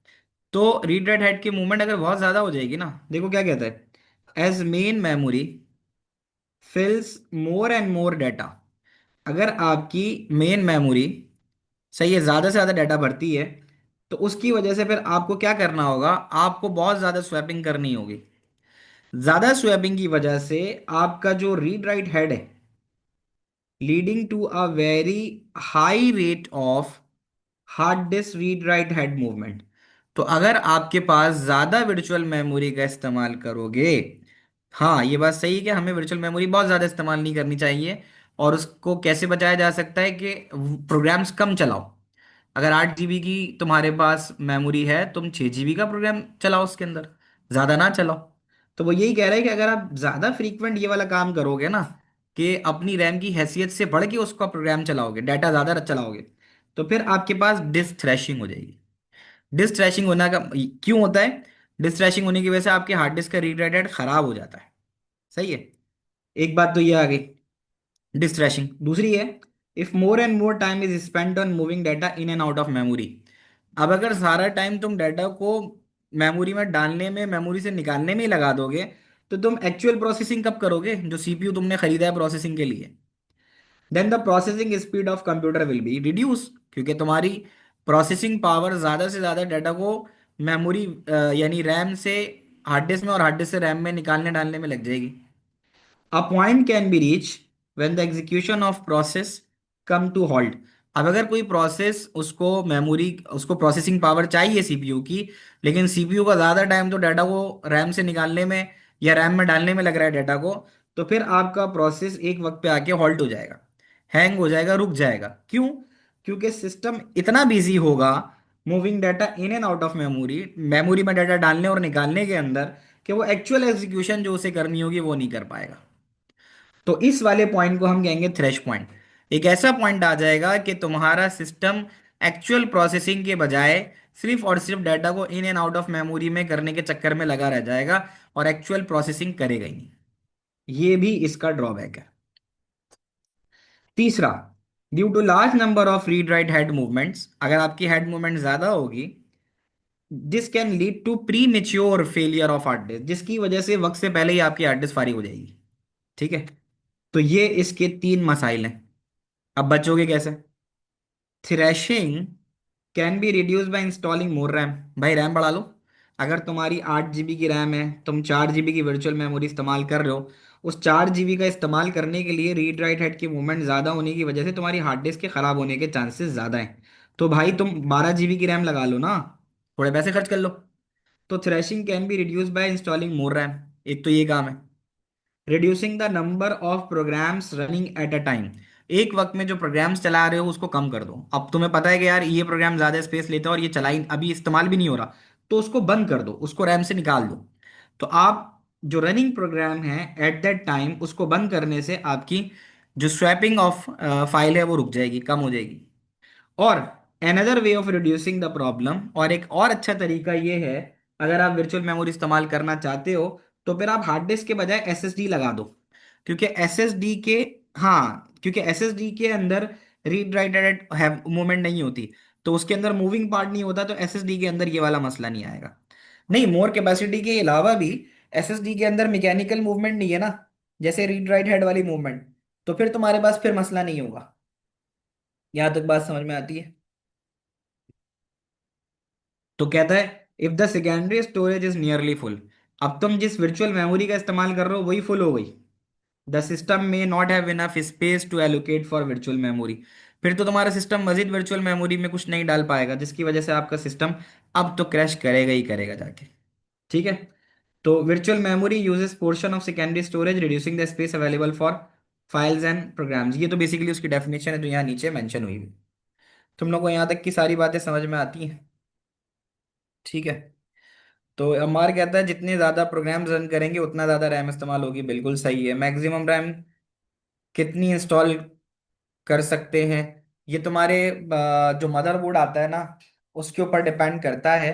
तो रीड राइट हेड की मूवमेंट अगर बहुत ज़्यादा हो जाएगी ना, देखो क्या कहता है, as main memory fills more and more data. अगर आपकी मेन मेमोरी, सही है, ज़्यादा से ज़्यादा डाटा भरती है, तो उसकी वजह से फिर आपको क्या करना होगा, आपको बहुत ज़्यादा स्वैपिंग करनी होगी। ज़्यादा स्वैपिंग की वजह से आपका जो रीड राइट हेड है, leading to a very high rate of hard disk read write head movement. तो अगर आपके पास ज़्यादा वर्चुअल मेमोरी का इस्तेमाल करोगे, हाँ ये बात सही है कि हमें वर्चुअल मेमोरी बहुत ज़्यादा इस्तेमाल नहीं करनी चाहिए। और उसको कैसे बचाया जा सकता है कि प्रोग्राम्स कम चलाओ। अगर 8 GB की तुम्हारे पास मेमोरी है, तुम 6 GB का प्रोग्राम चलाओ उसके अंदर, ज़्यादा ना चलाओ। तो वो यही कह रहा है कि अगर आप ज़्यादा फ्रीक्वेंट ये वाला काम करोगे ना, कि अपनी रैम की हैसियत से बढ़ के उसका प्रोग्राम चलाओगे, डाटा ज़्यादा चलाओगे, तो फिर आपके पास डिस्क थ्रैशिंग हो जाएगी। डिस्क थ्रैशिंग होना का क्यों होता है? डिस्क थ्रैशिंग होने की वजह से आपके हार्ड डिस्क का रीड राइट हेड खराब हो जाता है। सही है, एक बात तो ये आ गई डिस्ट्रैशिंग। दूसरी है, if more and more time is spent on moving data in and out of memory. अब अगर सारा टाइम तुम डाटा को मेमोरी में डालने में, मेमोरी से निकालने में ही लगा दोगे, तो तुम एक्चुअल प्रोसेसिंग कब करोगे, जो सीपीयू तुमने खरीदा है प्रोसेसिंग के लिए? Then the processing speed of computer will be reduce, क्योंकि तुम्हारी प्रोसेसिंग पावर ज़्यादा से ज़्यादा डाटा को मेमोरी यानी रैम से हार्ड डिस्क में और हार्ड डिस्क से रैम में निकालने डालने में लग जाएगी। A point can be reached when the execution of process come to halt। अब अगर कोई प्रोसेस, उसको मेमोरी, उसको प्रोसेसिंग पावर चाहिए सीपीयू की, लेकिन सीपीयू का ज़्यादा टाइम तो डाटा को रैम से निकालने में या रैम में डालने में लग रहा है डाटा को, तो फिर आपका प्रोसेस एक वक्त पे आके हॉल्ट हो जाएगा, हैंग हो जाएगा, रुक जाएगा। क्यों? क्योंकि सिस्टम इतना बिजी होगा moving data in and out of memory, memory में डाटा डालने और निकालने के अंदर, कि वो एक्चुअल एग्जीक्यूशन जो उसे करनी होगी वो नहीं कर पाएगा। तो इस वाले पॉइंट को हम कहेंगे थ्रेश पॉइंट। एक ऐसा पॉइंट आ जाएगा कि तुम्हारा सिस्टम एक्चुअल प्रोसेसिंग के बजाय सिर्फ और सिर्फ डाटा को इन एंड आउट ऑफ मेमोरी में करने के चक्कर में लगा रह जाएगा, और एक्चुअल प्रोसेसिंग करेगा ही नहीं। ये भी इसका ड्रॉबैक है। तीसरा, due to large number of read write head movements, अगर आपकी हेड मूवमेंट ज्यादा होगी, this can lead to premature failure of hard disk, जिसकी वजह से वक्त से पहले ही आपकी हार्ड डिस्क फारिग हो जाएगी। ठीक है, तो ये इसके तीन मसाइल हैं। अब बचोगे कैसे? Thrashing can be reduce by installing more RAM. भाई रैम बढ़ा लो। अगर तुम्हारी 8 GB की रैम है, तुम 4 GB की वर्चुअल मेमोरी इस्तेमाल कर रहे हो, उस 4 GB का इस्तेमाल करने के लिए रीड राइट हेड की मूवमेंट ज़्यादा होने की वजह से तुम्हारी हार्ड डिस्क के ख़राब होने के चांसेस ज़्यादा हैं। तो भाई तुम 12 GB की रैम लगा लो ना, थोड़े पैसे खर्च कर लो। तो thrashing can be reduce by installing more RAM, एक तो ये काम है। Reducing the number of programs running at a time, एक वक्त में जो प्रोग्राम्स चला रहे हो उसको कम कर दो। अब तुम्हें पता है कि यार ये प्रोग्राम ज्यादा स्पेस लेता है और ये चला ही अभी इस्तेमाल भी नहीं हो रहा, तो उसको बंद कर दो, उसको रैम से निकाल दो। तो आप जो रनिंग प्रोग्राम है एट दैट टाइम, उसको बंद करने से आपकी जो स्वैपिंग ऑफ फाइल है वो रुक जाएगी, कम हो जाएगी। और another way of reducing the problem, और एक और अच्छा तरीका ये है, अगर आप वर्चुअल मेमोरी इस्तेमाल करना चाहते हो तो फिर आप हार्ड डिस्क के बजाय एसएसडी लगा दो। क्योंकि एसएसडी के, हाँ, क्योंकि एसएसडी के अंदर रीड राइट एट मूवमेंट नहीं होती, तो उसके अंदर मूविंग पार्ट नहीं होता, तो एसएसडी के अंदर ये वाला मसला नहीं आएगा। नहीं, मोर कैपेसिटी के अलावा भी एसएसडी के अंदर मैकेनिकल मूवमेंट नहीं है ना, जैसे रीड राइट हेड वाली मूवमेंट, तो फिर तुम्हारे पास फिर मसला नहीं होगा। यहां तक बात समझ में आती है? तो कहता है if the secondary storage is nearly full, अब तुम जिस वर्चुअल मेमोरी का इस्तेमाल कर रहे हो वही फुल हो गई, the system may not have enough space to allocate for virtual memory, फिर तो तुम्हारा सिस्टम मजीद वर्चुअल मेमोरी में कुछ नहीं डाल पाएगा, जिसकी वजह से आपका सिस्टम अब तो क्रैश करेगा ही करेगा जाके। ठीक है? तो virtual memory uses portion of secondary storage reducing the space available for files and programs, ये तो बेसिकली उसकी डेफिनेशन है जो यहाँ नीचे मेंशन हुई हुई। तुम लोग को यहाँ तक की सारी बातें समझ में आती हैं? ठीक है। तो अमार कहता है जितने ज्यादा प्रोग्राम्स रन करेंगे उतना ज्यादा रैम इस्तेमाल होगी, बिल्कुल सही है। मैक्सिमम रैम कितनी इंस्टॉल कर सकते हैं, ये तुम्हारे जो मदरबोर्ड आता है ना, उसके ऊपर डिपेंड करता है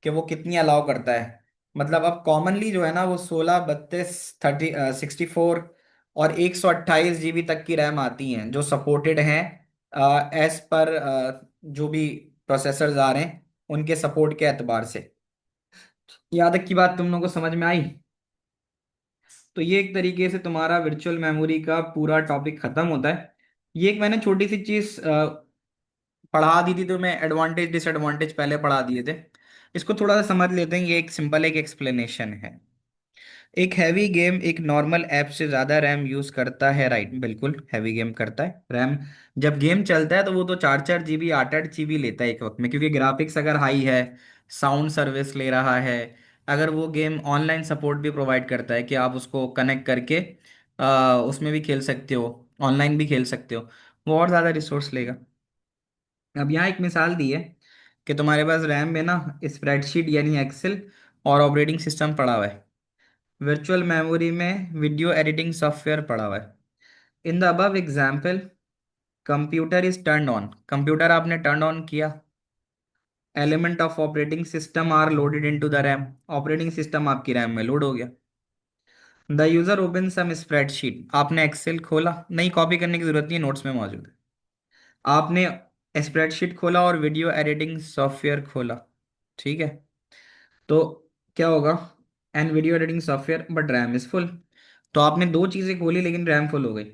कि वो कितनी अलाउ करता है। मतलब अब कॉमनली जो है ना वो 16 32 30 64 और 128 GB तक की रैम आती हैं जो सपोर्टेड हैं एज पर जो भी प्रोसेसर्स आ रहे हैं उनके सपोर्ट के एतबार से। यहाँ तक की बात तुम लोगों को समझ में आई? तो ये एक तरीके से तुम्हारा वर्चुअल मेमोरी का पूरा टॉपिक खत्म होता है। ये एक मैंने छोटी सी चीज पढ़ा दी थी, तो मैं एडवांटेज डिसएडवांटेज पहले पढ़ा दिए थे। इसको थोड़ा सा समझ लेते हैं, ये एक सिंपल एक एक्सप्लेनेशन है। एक हैवी गेम एक नॉर्मल ऐप से ज़्यादा रैम यूज़ करता है, राइट? बिल्कुल हैवी गेम करता है रैम। जब गेम चलता है तो वो तो 4 4 GB 8 8 GB लेता है एक वक्त में, क्योंकि ग्राफिक्स अगर हाई है, साउंड सर्विस ले रहा है, अगर वो गेम ऑनलाइन सपोर्ट भी प्रोवाइड करता है कि आप उसको कनेक्ट करके उसमें भी खेल सकते हो, ऑनलाइन भी खेल सकते हो, वो और ज़्यादा रिसोर्स लेगा। अब यहाँ एक मिसाल दी है कि तुम्हारे पास रैम में ना स्प्रेडशीट यानी एक्सेल और ऑपरेटिंग सिस्टम पड़ा हुआ है, वर्चुअल मेमोरी में वीडियो एडिटिंग सॉफ्टवेयर पड़ा हुआ है। In the above example computer is turn on, computer आपने टर्न ऑन किया, element of operating system are loaded into the RAM, operating system आपकी रैम में लोड हो गया। The user open some spreadsheet, आपने एक्सेल खोला, नहीं कॉपी करने की जरूरत नहीं, नोट्स में मौजूद है। आपने स्प्रेडशीट खोला और वीडियो एडिटिंग सॉफ्टवेयर खोला, ठीक है? तो क्या होगा? And video editing software but RAM is full. तो आपने दो चीजें खोली लेकिन रैम फुल हो गई।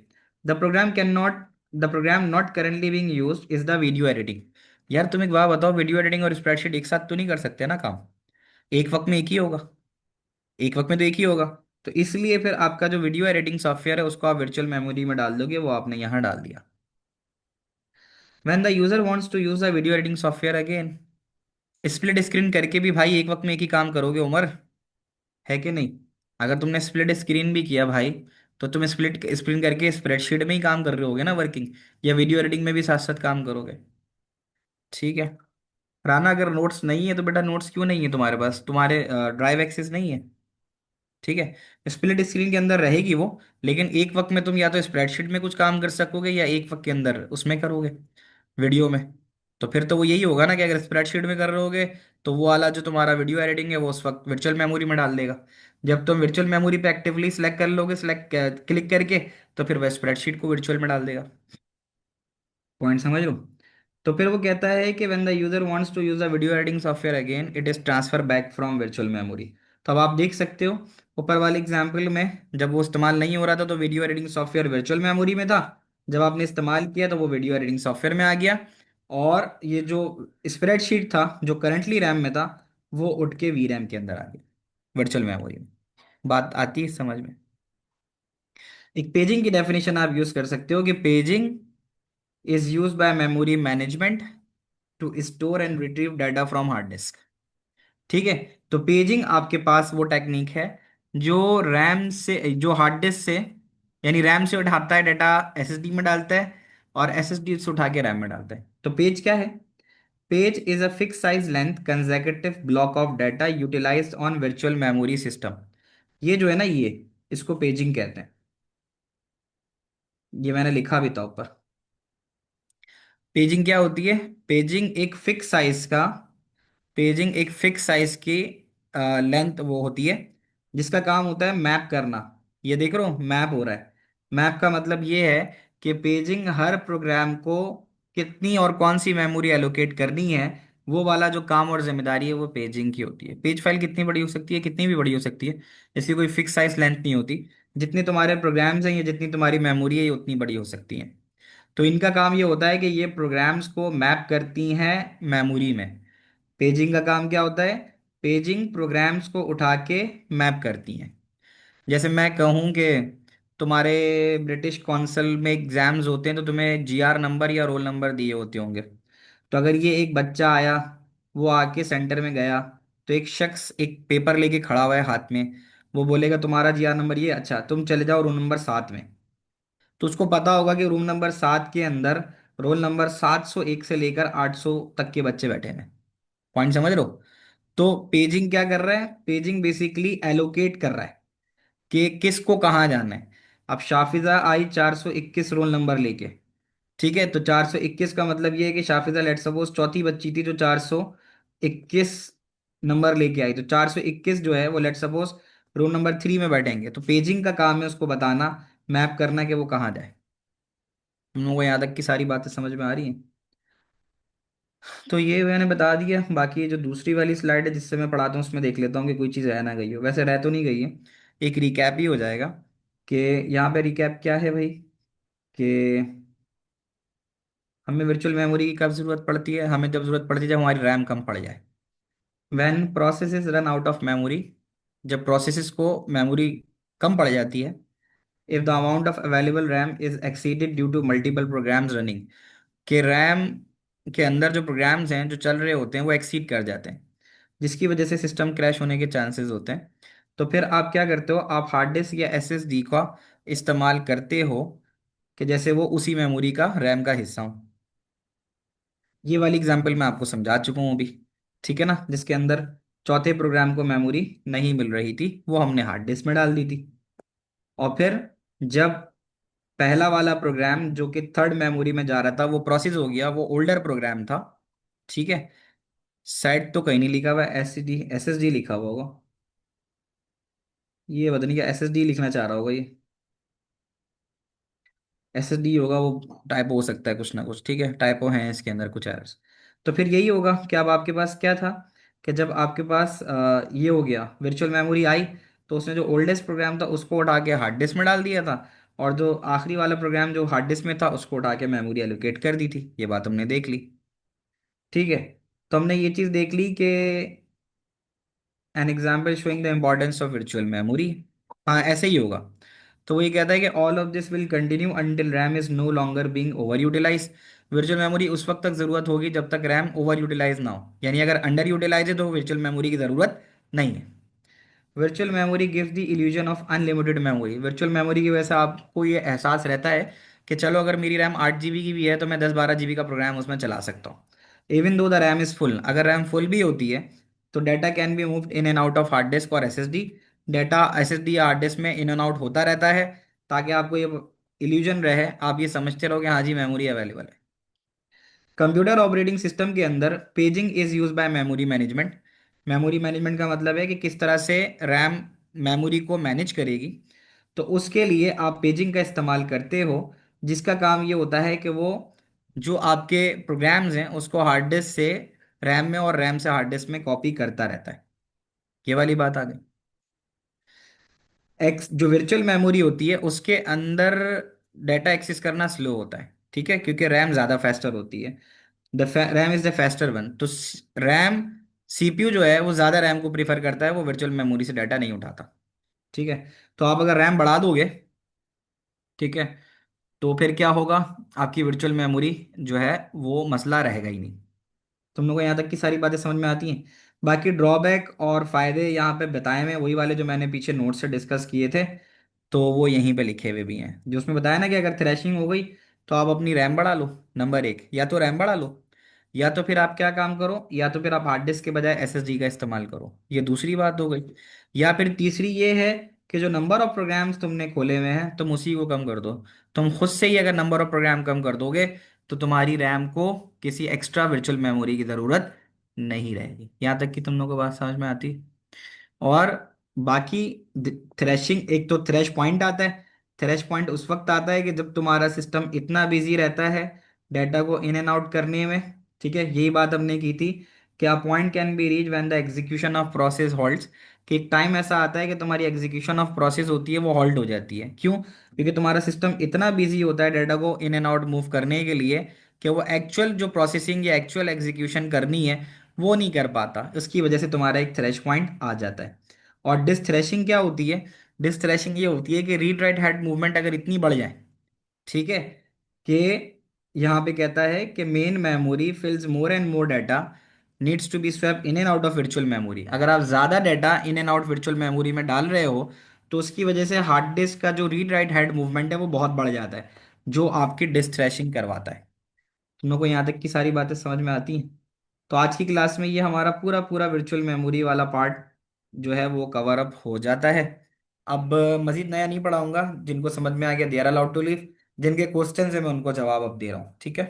The program can not, the program not currently being used is the video editing. यार तुम एक बात बताओ, वीडियो एडिटिंग और स्प्रेडशीट एक साथ तो नहीं कर सकते ना काम, एक वक्त में एक ही होगा, एक वक्त में तो एक ही होगा। तो इसलिए फिर आपका जो वीडियो एडिटिंग सॉफ्टवेयर है उसको आप वर्चुअल मेमोरी में डाल दोगे, वो आपने यहाँ डाल दिया। When the user wants to use the video editing software again, split screen करके भी भाई एक वक्त में एक ही काम करोगे उमर, है कि नहीं? अगर तुमने स्प्लिट स्क्रीन भी किया भाई, तो तुम स्प्लिट स्क्रीन करके स्प्रेडशीट में ही काम कर रहे होगे ना वर्किंग, या वीडियो एडिटिंग में भी साथ साथ काम करोगे। ठीक है? राना, अगर नोट्स नहीं है तो बेटा नोट्स क्यों नहीं है तुम्हारे पास? तुम्हारे ड्राइव एक्सेस नहीं है, ठीक है? स्प्लिट स्क्रीन के अंदर रहेगी वो, लेकिन एक वक्त में तुम या तो स्प्रेडशीट में कुछ काम कर सकोगे या एक वक्त के अंदर उसमें करोगे, वीडियो में। तो फिर तो वो यही होगा ना कि अगर स्प्रेडशीट में कर रहे होगे तो वो वाला जो तुम्हारा वीडियो एडिटिंग है वो उस वक्त वर्चुअल मेमोरी में डाल देगा। जब तुम वर्चुअल मेमोरी पे एक्टिवली सेलेक्ट कर लोगे, सेलेक्ट क्लिक करके, तो फिर वह स्प्रेडशीट को वर्चुअल में डाल देगा। पॉइंट समझ लो? तो फिर वो कहता है कि when the user wants to use the video editing software again it is transfer back from virtual memory. तो अब आप देख सकते हो ऊपर वाले एग्जाम्पल में, जब वो इस्तेमाल नहीं हो रहा था तो video editing software virtual memory में था, जब आपने इस्तेमाल किया तो वो वीडियो एडिटिंग सॉफ्टवेयर में आ गया, और ये जो स्प्रेडशीट था जो करंटली रैम में था वो उठ के वी रैम के अंदर आ गया, वर्चुअल मेमोरी में। बात आती है समझ में? एक पेजिंग की डेफिनेशन आप यूज कर सकते हो कि paging is use by memory management to store and retrieve data from hard disk. ठीक है? तो पेजिंग आपके पास वो टेक्निक है जो रैम से, जो हार्ड डिस्क से, यानी रैम से उठाता है डाटा, एसएसडी में डालता है, और एसएसडी से उठा के रैम में डालता है। तो पेज क्या है? Page is a fix size length consecutive block of data utilized on virtual memory system. ये जो है ना, ये इसको पेजिंग कहते हैं। ये मैंने लिखा भी था ऊपर। पेजिंग क्या होती है? पेजिंग एक फिक्स साइज का पेजिंग एक फिक्स साइज की लेंथ वो होती है, जिसका काम होता है मैप करना। ये देख रहे हो, मैप हो रहा है। मैप का मतलब ये है कि पेजिंग हर प्रोग्राम को कितनी और कौन सी मेमोरी एलोकेट करनी है, वो वाला जो काम और जिम्मेदारी है वो पेजिंग की होती है। पेज फाइल कितनी बड़ी हो सकती है, कितनी भी बड़ी हो सकती है, इसकी कोई फिक्स साइज लेंथ नहीं होती। जितनी तुम्हारे प्रोग्राम्स हैं या जितनी तुम्हारी मेमोरी है, ये उतनी बड़ी हो सकती हैं। तो इनका काम ये होता है कि ये प्रोग्राम्स को मैप करती हैं मेमोरी में। पेजिंग का काम क्या होता है? पेजिंग प्रोग्राम्स को उठा के मैप करती हैं। जैसे मैं कहूँ कि तुम्हारे ब्रिटिश कौंसल में एग्जाम्स होते हैं, तो तुम्हें जीआर नंबर या रोल नंबर दिए होते होंगे। तो अगर ये एक बच्चा आया, वो आके सेंटर में गया, तो एक शख्स एक पेपर लेके खड़ा हुआ है हाथ में, वो बोलेगा तुम्हारा जीआर नंबर ये, अच्छा तुम चले जाओ रूम नंबर 7 में। तो उसको पता होगा कि रूम नंबर 7 के अंदर रोल नंबर 701 से लेकर 800 तक के बच्चे बैठे हैं। पॉइंट समझ रहे हो? तो पेजिंग क्या कर रहा है? पेजिंग बेसिकली एलोकेट कर रहा है कि किसको कहाँ जाना है। अब शाफिजा आई 421 रोल नंबर लेके, ठीक है? तो 421 का मतलब ये है कि शाफिजा लेट सपोज चौथी बच्ची थी जो 421 नंबर लेके आई। तो 421 जो है वो लेट सपोज रोल नंबर 3 में बैठेंगे। तो पेजिंग का काम है उसको बताना, मैप करना कि वो कहाँ जाए। तुम लोगों को यहाँ तक की सारी बातें समझ में आ रही हैं? तो ये मैंने बता दिया। बाकी ये जो दूसरी वाली स्लाइड है जिससे मैं पढ़ाता हूँ, उसमें देख लेता हूँ कि कोई चीज़ रह ना गई हो। वैसे रह तो नहीं गई है, एक रिकैप ही हो जाएगा। कि यहाँ पे रिकैप क्या है भाई, कि हमें वर्चुअल मेमोरी की कब जरूरत पड़ती है? हमें जब जरूरत पड़ती है जब हमारी रैम कम पड़ जाए। When processes run out of memory, जब प्रोसेसेस को मेमोरी कम पड़ जाती है। If the amount of available RAM is exceeded due to multiple programs running, कि रैम के अंदर जो प्रोग्राम्स हैं जो चल रहे होते हैं वो एक्सीड कर जाते हैं, जिसकी वजह से सिस्टम क्रैश होने के चांसेस होते हैं। तो फिर आप क्या करते हो? आप हार्ड डिस्क या एसएसडी का इस्तेमाल करते हो, कि जैसे वो उसी मेमोरी का रैम का हिस्सा हो। ये वाली एग्जांपल मैं आपको समझा चुका हूँ अभी, ठीक है ना? जिसके अंदर चौथे प्रोग्राम को मेमोरी नहीं मिल रही थी, वो हमने हार्ड डिस्क में डाल दी थी। और फिर जब पहला वाला प्रोग्राम जो कि थर्ड मेमोरी में जा रहा था वो प्रोसेस हो गया, वो ओल्डर प्रोग्राम था, ठीक है? साइट तो कहीं नहीं लिखा हुआ, एसडी एसएसडी लिखा हुआ होगा। ये पता नहीं क्या एसएसडी लिखना चाह रहा होगा ये। एसएसडी होगा, वो टाइपो हो सकता है कुछ ना कुछ, ठीक है? टाइपो है इसके अंदर कुछ एरर्स। तो फिर यही होगा कि अब आपके पास क्या था, कि जब आपके पास ये हो गया वर्चुअल मेमोरी आई, तो उसने जो ओल्डेस्ट प्रोग्राम था उसको उठा के हार्ड डिस्क में डाल दिया था, और जो आखिरी वाला प्रोग्राम जो हार्ड डिस्क में था उसको उठा के मेमोरी एलोकेट कर दी थी। ये बात हमने देख ली, ठीक है? तो हमने ये चीज़ देख ली कि an example showing the importance of virtual memory. हाँ ऐसे ही होगा। तो वो ये कहता है कि all of this will continue until RAM is no longer being over utilize. Virtual memory उस वक्त तक जरूरत होगी जब तक रैम ओवर यूटिलाइज ना हो, यानी अगर अंडर यूटिलाइज है तो वर्चुअल मेमोरी की जरूरत नहीं है। Virtual memory gives the illusion of unlimited memory. Virtual memory की वजह से आपको ये एहसास रहता है कि चलो अगर मेरी रैम 8 जीबी की भी है तो मैं 10-12 जीबी का प्रोग्राम उसमें चला सकता हूँ। Even though the RAM is full, अगर रैम फुल भी होती है तो data can be moved in and out of hard disc और एसएसडी। डाटा एसएसडी या हार्ड डिस्क में इन एंड आउट होता रहता है, ताकि आपको ये इल्यूजन रहे, आप ये समझते रहो कि हाँ जी मेमोरी अवेलेबल है। कंप्यूटर ऑपरेटिंग सिस्टम के अंदर paging is use by memory management. Memory management का मतलब है कि किस तरह से रैम मेमोरी को मैनेज करेगी। तो उसके लिए आप पेजिंग का इस्तेमाल करते हो, जिसका काम ये होता है कि वो जो आपके प्रोग्राम्स हैं उसको हार्ड डिस्क से रैम में और रैम से हार्ड डिस्क में कॉपी करता रहता है। ये वाली बात आ गई। एक्स जो वर्चुअल मेमोरी होती है उसके अंदर डाटा एक्सेस करना स्लो होता है, ठीक है? क्योंकि रैम ज़्यादा फास्टर होती है। The RAM is the faster one. तो रैम सीपीयू जो है वो ज़्यादा रैम को प्रीफर करता है, वो वर्चुअल मेमोरी से डाटा नहीं उठाता, ठीक है? तो आप अगर रैम बढ़ा दोगे, ठीक है, तो फिर क्या होगा? आपकी वर्चुअल मेमोरी जो है वो मसला रहेगा ही नहीं। तुम लोगों को यहाँ तक की सारी बातें समझ में आती हैं? बाकी ड्रॉबैक और फायदे यहाँ पे बताए हुए हैं, वही वाले जो मैंने पीछे नोट से डिस्कस किए थे। तो वो यहीं पे लिखे हुए भी हैं, जो उसमें बताया ना कि अगर थ्रैशिंग हो गई तो आप अपनी रैम बढ़ा लो, नंबर एक, या तो रैम बढ़ा लो, या तो फिर आप क्या काम करो, या तो फिर आप हार्ड डिस्क के बजाय एसएसडी का इस्तेमाल करो, ये दूसरी बात हो गई। या फिर तीसरी ये है कि जो नंबर ऑफ प्रोग्राम्स तुमने खोले हुए हैं तुम उसी को कम कर दो। तुम खुद से ही अगर नंबर ऑफ प्रोग्राम कम कर दोगे तो तुम्हारी रैम को किसी एक्स्ट्रा वर्चुअल मेमोरी की ज़रूरत नहीं रहेगी। यहाँ तक कि तुम लोगों को बात समझ में आती। और बाकी थ्रेशिंग, एक तो थ्रेश पॉइंट आता है। थ्रेश पॉइंट उस वक्त आता है कि जब तुम्हारा सिस्टम इतना बिजी रहता है डाटा को इन एंड आउट करने में। ठीक है, यही बात हमने की थी कि a point can be reach when the execution of process halts. कि एक टाइम ऐसा आता है कि तुम्हारी एग्जीक्यूशन ऑफ प्रोसेस होती है वो हॉल्ट हो जाती है। क्यों? क्योंकि तुम्हारा सिस्टम इतना बिजी होता है डाटा को इन एंड आउट मूव करने के लिए कि वो एक्चुअल जो प्रोसेसिंग या एक्चुअल एग्जीक्यूशन करनी है वो नहीं कर पाता। इसकी वजह से तुम्हारा एक थ्रेश पॉइंट आ जाता है। और डिस थ्रेशिंग क्या होती है? डिस थ्रेशिंग ये होती है कि रीड राइट हेड मूवमेंट अगर इतनी बढ़ जाए, ठीक है, कि यहाँ पे कहता है कि main memory fills more and more data needs to be swept in and out of virtual memory. अगर आप ज़्यादा data in and out virtual memory में डाल रहे हो तो उसकी वजह से हार्ड डिस्क का जो रीड राइट हेड मूवमेंट है वो बहुत बढ़ जाता है, जो आपकी डिस थ्रेशिंग करवाता है। तुम लोग को यहाँ तक की सारी बातें समझ में आती हैं? तो आज की क्लास में ये हमारा पूरा पूरा वर्चुअल मेमोरी वाला पार्ट जो है वो कवर अप हो जाता है। अब मजीद नया नहीं पढ़ाऊंगा, जिनको समझ में आ गया they are allowed to leave. जिनके क्वेश्चन है मैं उनको जवाब अब दे रहा हूँ, ठीक है।